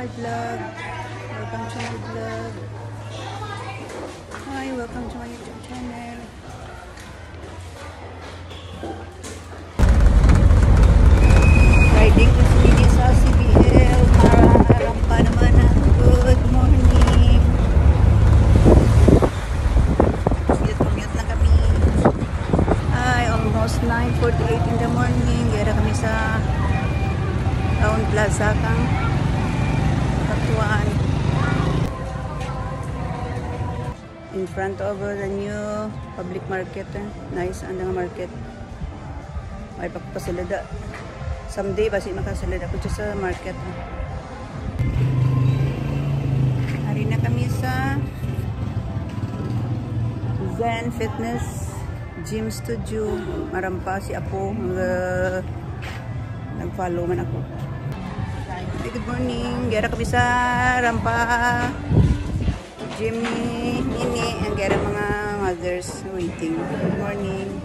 my vlog. Welcome to my vlog. Hi, welcome to my YouTube channel. Riding to speedy sa CBL. Rampa naman na. Good morning. Commute lang kami. Hi, almost 9:48 in the morning. Gara kami sa Town Plaza kang Katuan. In front of the new public market. Nice ang nga market. May pagpasilada. Someday basi makasilada ko sa market. Hari na kami sa Zen Fitness Gym Studio. Marampa si Apo. Nag-follow man ako. Hey, good morning. Gara kami sa Rampa Gym ni Nini. Ang gara mga mothers waiting. Good morning.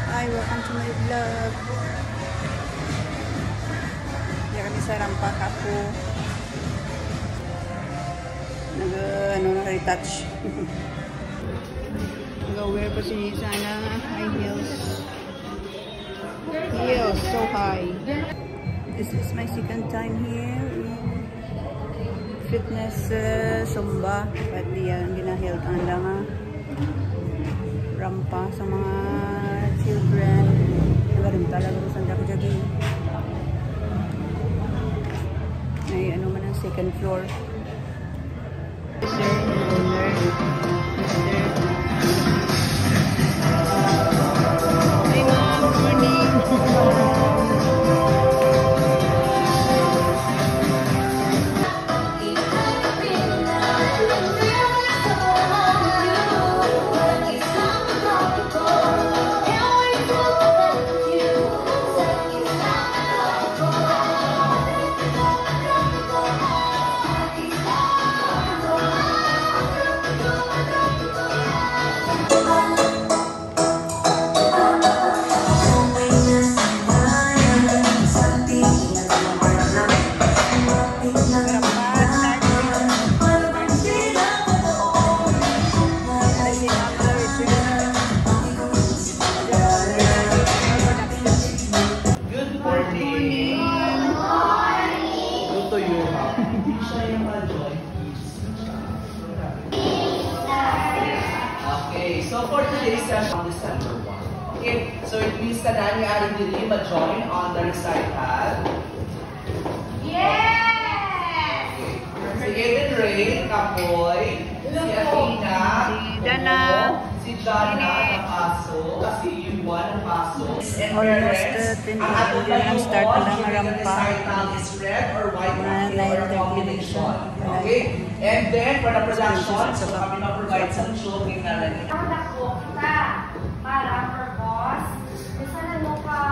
Hi, welcome to my vlog. Gara kami sa Rampa Kapo. Retouch. Nag-wear pa si sana high heels. Heels so high. This is my second time here in fitness Zumba. But diyan ginaheld ang nga rampa sa mga children. Nagarim talaga ko sanda ko jogging. Ay ano man ang second floor. Sir, owner, Mr. Hi ma'am, good morning. So for today's session on December 1. Okay, so it means that I'm adding the join on the recital. Yes! Si Eden Ray, Kapoy, si Athena, Si Dana, si Jana, Napaso, si Yuan, Napaso. almost 10 ang start na lang rampa. Recital is red or white or a combination. Okay. Okay? And then for the production, so kami na-provide some showing na rin. Ang dako kita para purpose. Bisa na mo ka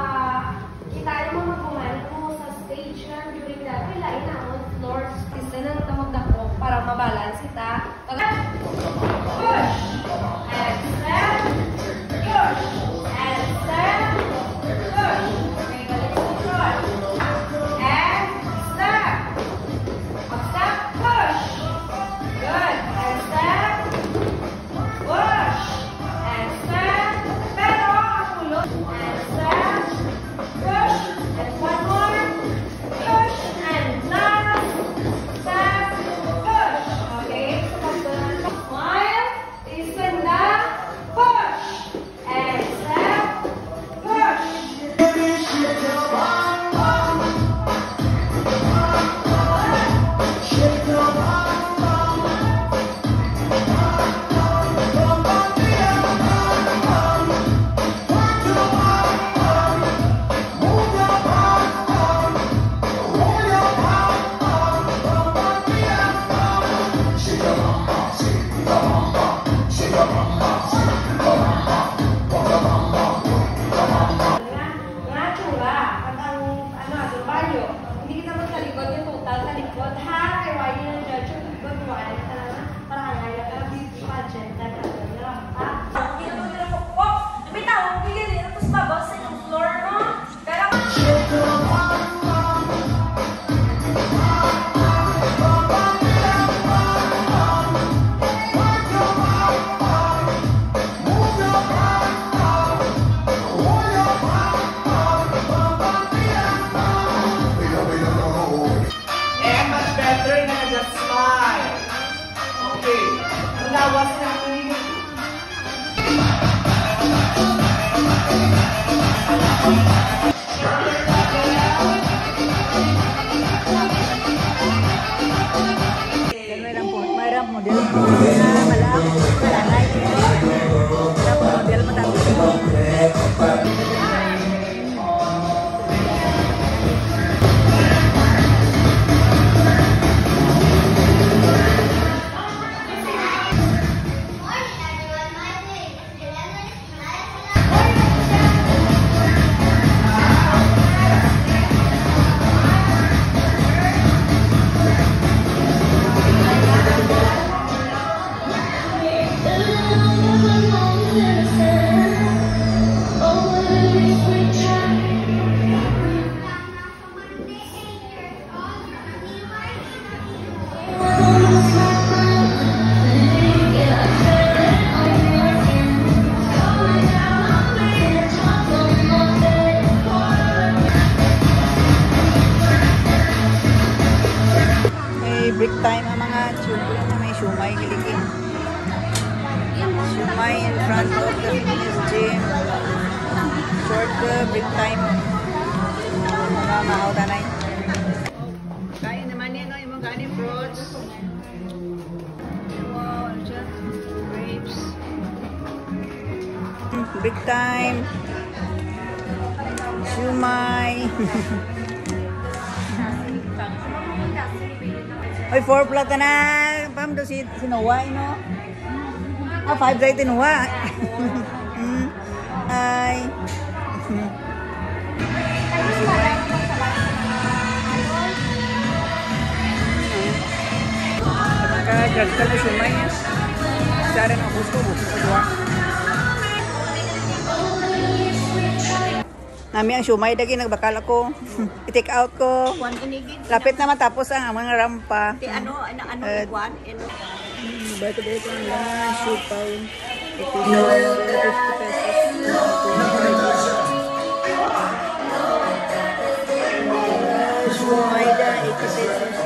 kita mo maguman mo sa stage na during that kailangan na on floor. Bisa na ito magdako para mabalance kita. Push! And step. Push! And step. Push! Okay, balik sa front. And step. Step. Push! Good. And step. Push. And step. Pero ang ulot. And step. Push. And one more. Push. And last. Step. Push. Okay. So smile. Isanda. Push. And step. Push. Nga chula, pag ang banyo, hindi kita magkalikod yung total sa likod, ha? Kaya why yung judge yung likod, wala ka na para kaya ka na beauty pageant na rampa. Hindi na mo po, may tawag ko yun, tapos mabos sa yung floor, no? Pero time ang mga children na may shumay giligin. Shumay in front of the fitness gym. Short break time. Mga mahautanay. Kain naman yan, no? Yung mga kanin fruits. Grapes. Break time. Shumay. Oy, 4 plata na. Pam, do si Noah, no? Ah, 5 day tinuwa. Ay. Kapag ka na shumay, sara ng gusto mo. Nami ang shumay, dagi nagbakal ako. I-take out ko. Lapit na matapos ang mga rampa. Ano, iguan? Baito na sipaw. 50 pesos. Shumay da, 80 pesos.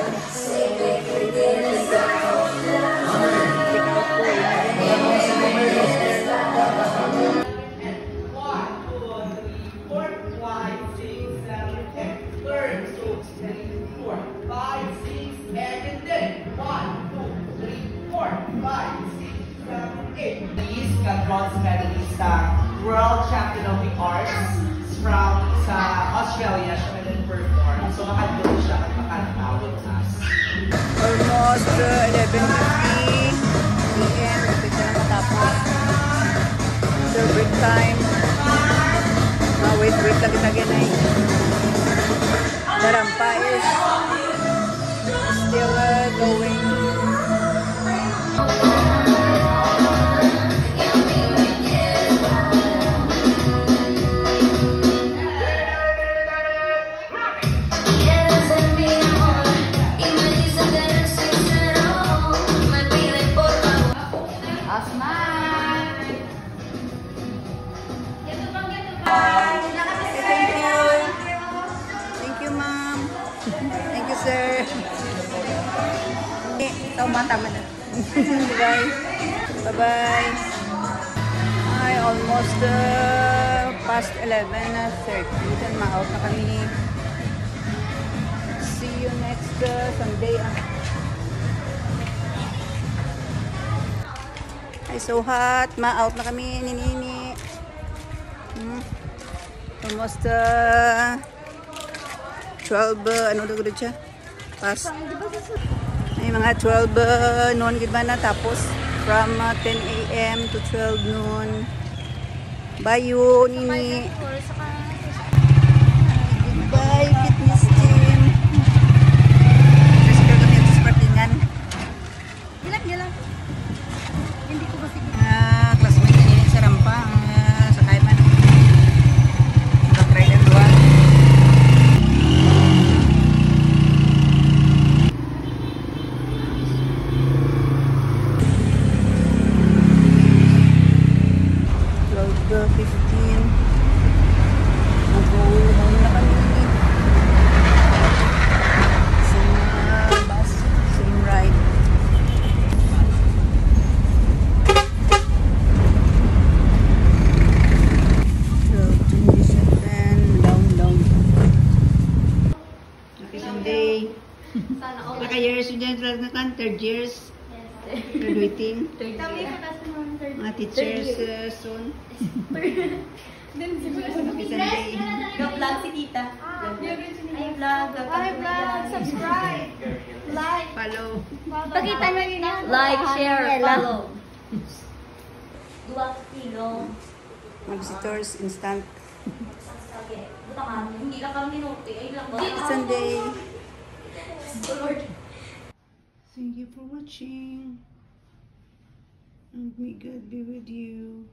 Bronze medalista, world champion of the arts from sa Australia siya nag-perform. So makadalo siya at makatawag us. Almost 11:50 p.m. Lapit na matapos. After break time. Wait lang kita ganay. The rampa is still going. Bye. Bye-bye. Ay, almost past 11:30. Then ma-out na kami. See you next Sunday. Ay, so hot. Ma-out na kami ni Nini. Almost 12, ano daw siya? Past. Ay, mga 12 noon gid ba na tapos from 10 a.m. to 12 noon. Bye you, Nini. Goodbye, fitness gym. Kasi kami ang spartingan. Gilak. Hindi ko ba sige. Classmate ni sa rampa. Sa Kaiman. Nag-try ng duwa. Naka-years yun dyan, third years, graduating. Mga teachers soon. Vlog si tita. Ay, vlog. Subscribe. Like. Follow. Pakita nyo yun. Like, share, follow. 2 kilo. Mag-visitors, instant. Hindi ka kami minuti. Ay lang ba? Sunday. Lord. Thank you for watching. And may God be with you.